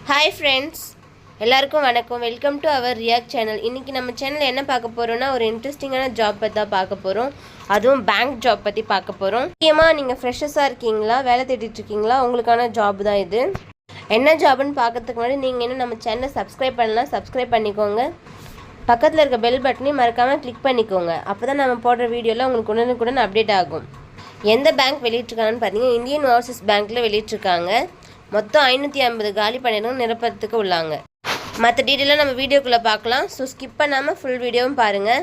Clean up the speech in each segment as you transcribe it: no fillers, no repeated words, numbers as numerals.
Hi friends, எல்லாருக்கும் வணக்கம். Welcome to our react channel. இன்றைக்கி நம்ம சேனலில் என்ன பார்க்க போகிறோன்னா, ஒரு இன்ட்ரெஸ்டிங்கான ஜாப் பற்றி தான் பார்க்க போகிறோம். அதுவும் பேங்க் ஜாப் பற்றி பார்க்க போகிறோம். முக்கியமாக நீங்கள் ஃப்ரெஷர்ஸாக இருக்கீங்களா, வேலை தேடிட்டு இருக்கீங்களா, உங்களுக்கான ஜாப் தான் இது. என்ன ஜாப்னு பார்க்கறதுக்கு முன்னாடி நீங்கள் இன்னும் நம்ம சேனலை சப்ஸ்கிரைப் பண்ணலாம், சப்ஸ்கிரைப் பண்ணிக்கோங்க. பக்கத்தில் இருக்க பெல் பட்டனையும் மறக்காமல் கிளிக் பண்ணிக்கோங்க. அப்போ தான் நம்ம போடுற வீடியோவில் உங்களுக்கு உடனுக்குடன் அப்டேட் ஆகும். எந்த பேங்க் வெளியிட்ருக்காங்கன்னு பார்த்தீங்கன்னா, இந்தியன் ஓவர்சீஸ் பேங்க்கில் வெளியிட்ருக்காங்க. மொத்தம் 550 காலி பணியிடங்கள் நிரப்பறதுக்கு உள்ளாங்க. மற்ற டீட்டெயிலாக நம்ம வீடியோக்குள்ளே பார்க்கலாம். ஸோ ஸ்கிப் பண்ணாமல் ஃபுல் வீடியோவும் பாருங்கள்.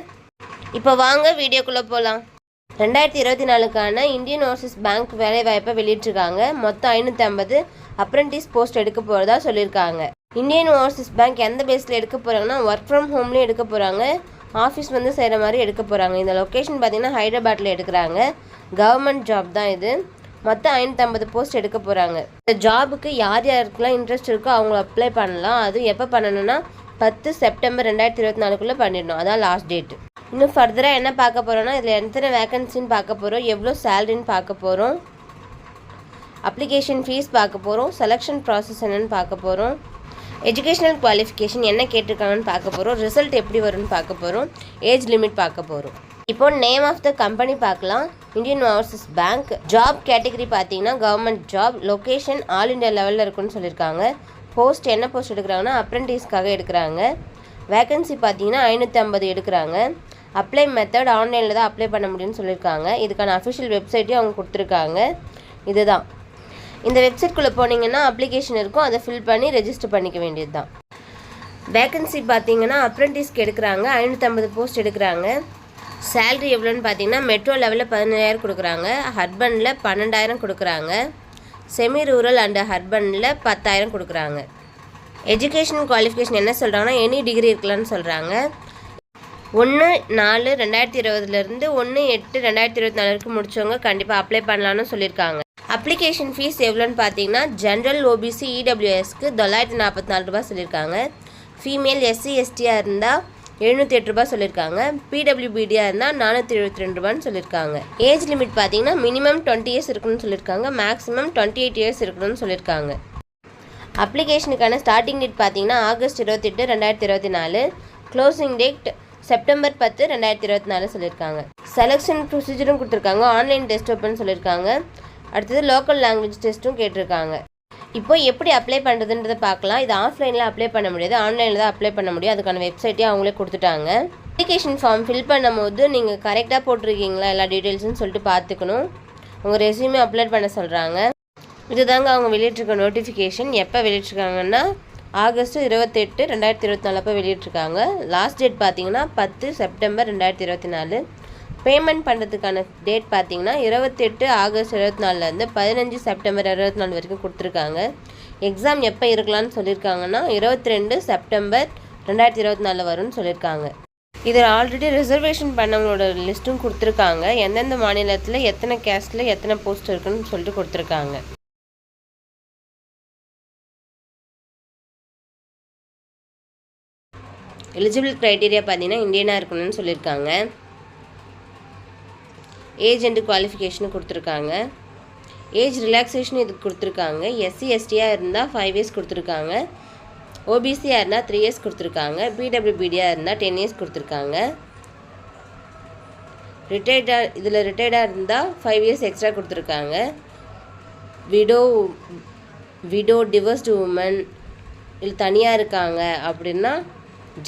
இப்போ வாங்க வீடியோக்குள்ளே போகலாம். 2024க்கான இந்தியன் ஓவர்சீஸ் பேங்க் வேலைவாய்ப்பை வெளியிட்ருக்காங்க. மொத்தம் 550 அப்ரெண்டிஸ் போஸ்ட் எடுக்க போகிறதா சொல்லியிருக்காங்க. இந்தியன் ஓவர்சீஸ் பேங்க் எந்த பேஸில் எடுக்க போகிறாங்கன்னா, ஒர்க் ஃப்ரம் ஹோம்லேயும் எடுக்க போகிறாங்க, ஆஃபீஸ் வந்து செய்கிற மாதிரி எடுக்க போகிறாங்க. இந்த லொக்கேஷன் பார்த்திங்கன்னா ஹைதராபாத்தில் எடுக்கிறாங்க. கவர்மெண்ட் ஜாப் தான் இது. மொத்தம் 550 போஸ்ட் எடுக்க போகிறாங்க. இந்த ஜாபுக்கு யார் யாருக்கெல்லாம் இன்ட்ரெஸ்ட் இருக்கோ அவங்க அப்ளை பண்ணலாம். அது எப்போ பண்ணணும்னா 10 செப்டம்பர் 2024 பண்ணிடணும். அதான் லாஸ்ட் டேட்டு. இன்னும் ஃபர்தராக என்ன பார்க்க போகிறோன்னா, இதில் எத்தனை வேக்கன்சின்னு பார்க்க போகிறோம், எவ்வளோ சேலரின்னு பார்க்க போகிறோம், அப்ளிகேஷன் ஃபீஸ் பார்க்க போகிறோம், செலெக்ஷன் ப்ராசஸ் என்னென்னு பார்க்க போகிறோம், எஜுகேஷ்னல் குவாலிஃபிகேஷன் என்ன கேட்டிருக்காங்கன்னு பார்க்க போகிறோம், ரிசல்ட் எப்படி வரும்னு பார்க்க போகிறோம், ஏஜ் லிமிட் பார்க்க போகிறோம். இப்போ நேம் ஆஃப் த கம்பெனி பார்க்கலாம். Indian overseas bank. Job category பார்த்தீங்கன்னா government job. Location all India லெவலில் இருக்குன்னு சொல்லியிருக்காங்க. போஸ்ட் என்ன போஸ்ட் எடுக்கிறாங்கன்னா, அப்ரெண்டிஸ்க்காக எடுக்கிறாங்க. வேக்கன்சி பார்த்தீங்கன்னா 550 எடுக்கிறாங்க. அப்ளை மெத்தட் ஆன்லைனில் தான் அப்ளை பண்ண முடியும்னு சொல்லியிருக்காங்க. இதுக்கான அஃபிஷியல் வெப்சைட்டையும் அவங்க கொடுத்துருக்காங்க. இதுதான். இந்த வெப்சைட்குள்ளே போனீங்கன்னா அப்ளிகேஷன் இருக்கும், அதை ஃபில் பண்ணி ரெஜிஸ்டர் பண்ணிக்க வேண்டியது தான். வேக்கன்சி பார்த்தீங்கன்னா அப்ரெண்டிஸ்க்கு எடுக்கிறாங்க. 550 போஸ்ட் எடுக்கிறாங்க. சேல்ரி எவ்வளோன்னு பார்த்தீங்கன்னா, மெட்ரோ லெவலில் 15,000 கொடுக்குறாங்க, ஹர்பனில் 12,000 கொடுக்குறாங்க, செமி ரூரல் அண்டு ஹர்பனில் 10,000 கொடுக்குறாங்க. எஜுகேஷன் குவாலிஃபிகேஷன் என்ன சொல்கிறாங்கன்னா, எனி டிகிரி இருக்கலாம்னு சொல்கிறாங்க. 1/4/2020 1/8/2024 முடித்தவங்க கண்டிப்பாக அப்ளை பண்ணலான்னு சொல்லியிருக்காங்க. அப்ளிகேஷன் ஃபீஸ் எவ்வளோன்னு பார்த்தீங்கன்னா, ஜென்ரல் ஓபிசி இடபிள்யூஎஸ்க்கு 944 ரூபா சொல்லியிருக்காங்க. ஃபீமேல் எஸ்சி எஸ்டியாக இருந்தால் 708 ரூபா சொல்லியிருக்காங்க. பிடபிள்யூபிடியாக இருந்தால் 472 ரூபான்னு சொல்லியிருக்காங்க. ஏஜ் லிமிட் பார்த்தீங்கன்னா மினிமம் 20 இயர்ஸ் இருக்கணும்னு சொல்லியிருக்காங்க, மேக்ஸிமம் 28 இயர்ஸ் இருக்கணும்னு சொல்லியிருக்காங்க. அப்ளிகேஷனுக்கான ஸ்டார்டிங் டேட் பார்த்தீங்கன்னா ஆகஸ்ட் 28, 2024. க்ளோசிங் டேட் செப்டம்பர் 10, 2024 சொல்லியிருக்காங்க. செலெக்ஷன் ப்ரொசீஜரும் கொடுத்துருக்காங்க. ஆன்லைன் டெஸ்ட் ஓப்பன் சொல்லியிருக்காங்க. அடுத்தது லோக்கல் லாங்குவேஜ் டெஸ்ட்டும் கேட்டிருக்காங்க. இப்போ எப்படி அப்ளை பண்ணுறதுன்றதை பார்க்கலாம். இது ஆஃப்லைனில் அப்ளை பண்ண முடியாது, ஆன்லைனில் தான் அப்ளை பண்ண முடியும். அதுக்கான வெப்சைட்டையும் அவங்களே கொடுத்துட்டாங்க. அப்ளிகேஷன் ஃபார்ம் ஃபில் பண்ணும் போது நீங்கள் கரெக்டாக போட்டிருக்கீங்களா எல்லா டீட்டெயில்ஸுன்னு சொல்லிட்டு பார்த்துக்கணும். உங்கள் ரெஸ்யூமே அப்லோட் பண்ண சொல்கிறாங்க. இதுதாங்க அவங்க வெளியிட்ருக்க நோட்டிஃபிகேஷன். எப்போ வெளியிட்ருக்காங்கன்னா ஆகஸ்ட் 28, 2024 அப்போ வெளியிட்ருக்காங்க. லாஸ்ட் டேட் பார்த்தீங்கன்னா 10 செப்டம்பர் 2024. பேமெண்ட் பண்ணுறதுக்கான டேட் பார்த்தீங்கன்னா 28 ஆகஸ்ட் 2024 15 செப்டம்பர் 2024 வரைக்கும் கொடுத்துருக்காங்க. எக்ஸாம் எப்போ இருக்கலாம்னு சொல்லியிருக்காங்கன்னா 22 செப்டம்பர் 2024 வரும்னு சொல்லியிருக்காங்க. இதில் ஆல்ரெடி ரிசர்வேஷன் பண்ணவங்களோட லிஸ்ட்டும் கொடுத்துருக்காங்க. எந்தெந்த மாநிலத்தில் எத்தனை கேஸ்டில் எத்தனை போஸ்ட் இருக்குன்னு சொல்லிட்டு கொடுத்துருக்காங்க. எலிஜிபிள் க்ரைட்டீரியா பார்த்தீங்கன்னா இந்தியனாக இருக்கணும்னு சொல்லியிருக்காங்க. ஏஜ் அண்டு குவாலிஃபிகேஷனும் கொடுத்துருக்காங்க. ஏஜ் ரிலாக்ஸேஷன் இதுக்கு கொடுத்துருக்காங்க. எஸ்சி எஸ்டியாக இருந்தால் 5 இயர்ஸ் கொடுத்துருக்காங்க. ஓபிசியாக இருந்தால் 3 இயர்ஸ் கொடுத்துருக்காங்க. பிடபிள்யூபிடியாக இருந்தால் 10 இயர்ஸ் கொடுத்துருக்காங்க. ரிட்டையர்டாக இருந்தால் 5 இயர்ஸ் எக்ஸ்ட்ரா கொடுத்துருக்காங்க. விடோ டிவோர்ஸ்டு உமன் இல்லை தனியாக இருக்காங்க அப்படின்னா,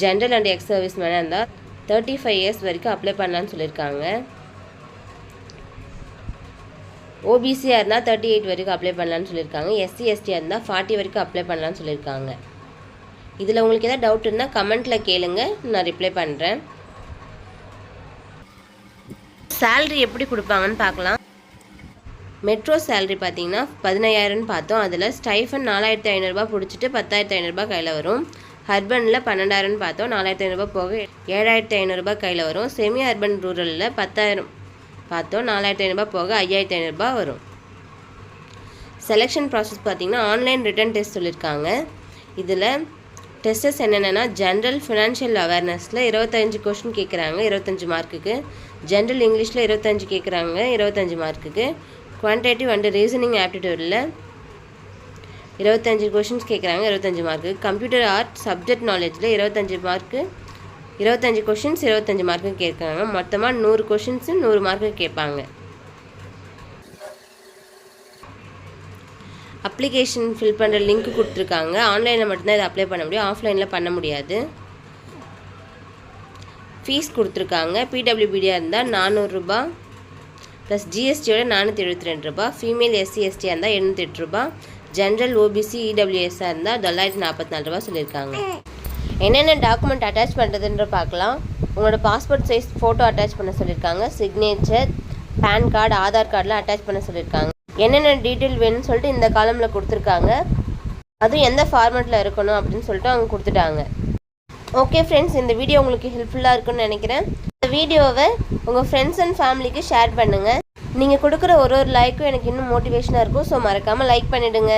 ஜென்ரல் அண்ட் எக்ஸ் சர்வீஸ் மேனாக இருந்தால் 35 இயர்ஸ் வரைக்கும் அப்ளை பண்ணலான்னு சொல்லியிருக்காங்க. ஓபிசியாக இருந்தால் 38 வரைக்கும் அப்ளை பண்ணலான்னு சொல்லியிருக்காங்க. எஸ்சி எஸ்டியாக இருந்தால் 40 வரைக்கும் அப்ளை பண்ணலான்னு சொல்லியிருக்காங்க. இதில் உங்களுக்கு எதாவது டவுட் இருந்தால் கமெண்ட்டில் கேளுங்க, நான் ரிப்ளை பண்ணுறேன். சேல்ரி எப்படி கொடுப்பாங்கன்னு பார்க்கலாம். மெட்ரோ சேல்ரி பார்த்தீங்கன்னா 15,000ன்னு பார்த்தோம். அதில் ஸ்டைஃபன் 4,500 ரூபா பிடிச்சிட்டு 10,500 ரூபா கையில் வரும். ஹர்பனில் 12,000ன்னு பார்த்தோம். 4,500 ரூபா போக 7,500 ரூபா கையில் வரும். செமி அர்பன் ரூரலில் 10,000 பார்த்தோம். 4,500 ரூபா போக 5,500 ரூபா வரும். செலெக்ஷன் ப்ராசஸ் பார்த்திங்கன்னா ஆன்லைன் ரிட்டன் டெஸ்ட் சொல்லியிருக்காங்க. இதில் டெஸ்டஸ் என்னென்னா, ஜென்ரல் ஃபினான்ஷியல் அவேர்னஸில் 25 கொஷின் கேட்குறாங்க, 25 மார்க்குக்கு. ஜென்ரல் இங்கிலீஷில் 25 கேட்குறாங்க, 25 மார்க்குக்கு. குவான்டிட்டேட்டிவ் அண்ட் ரீசனிங் ஆப்டிடியூடில் 25 கொஷின்ஸ் கேட்குறாங்க, 25 மார்க்கு. கம்ப்யூட்டர் ஆர்ட் சப்ஜெக்ட் நாலேஜில் 25 மார்க்கு, 25 கொஷின்ஸ் 25 மார்க்கு கேட்குறாங்க. மொத்தமாக 100 கொஷின்ஸு 100 மார்க்கு கேட்பாங்க. அப்ளிகேஷன் ஃபில் பண்ணுற லிங்க் கொடுத்துருக்காங்க. ஆன்லைனில் மட்டும்தான் இதை அப்ளை பண்ண முடியும், ஆஃப்லைனில் பண்ண முடியாது. ஃபீஸ் கொடுத்துருக்காங்க. பிடபிள்யூபிடியாக இருந்தால் 400 ரூபா ப்ளஸ் ஜிஎஸ்டியோட 472 ரூபா. ஃபீமேல் எஸ்சி எஸ்டியாக இருந்தால் 708 ரூபா. ஜென்ரல் ஓபிசி இடபிள்யூஎஸ்ஸாக இருந்தால் 944 ரூபா சொல்லியிருக்காங்க. என்னென்ன டாக்குமெண்ட் அட்டாச் பண்ணுறதுன்ற பார்க்கலாம். உங்களோட பாஸ்போர்ட் சைஸ் ஃபோட்டோ அட்டாச் பண்ண சொல்லியிருக்காங்க. சிக்னேச்சர், பேன் கார்டு, ஆதார் கார்டெலாம் அட்டாச் பண்ண சொல்லியிருக்காங்க. என்னென்ன டீட்டெயில் வேணும்னு சொல்லிட்டு இந்த காலமில் கொடுத்துருக்காங்க. அதுவும் எந்த ஃபார்மேட்டில் இருக்கணும் அப்படின்னு சொல்லிட்டு அவங்க கொடுத்துட்டாங்க. ஓகே ஃப்ரெண்ட்ஸ், இந்த வீடியோ உங்களுக்கு ஹெல்ப்ஃபுல்லாக இருக்குன்னு நினைக்கிறேன். இந்த வீடியோவை உங்கள் ஃப்ரெண்ட்ஸ் அண்ட் ஃபேமிலிக்கு ஷேர் பண்ணுங்கள். நீங்கள் கொடுக்குற ஒரு லைக்கும் எனக்கு இன்னும் மோட்டிவேஷனாக இருக்கும். ஸோ மறக்காமல் லைக் பண்ணிவிடுங்க.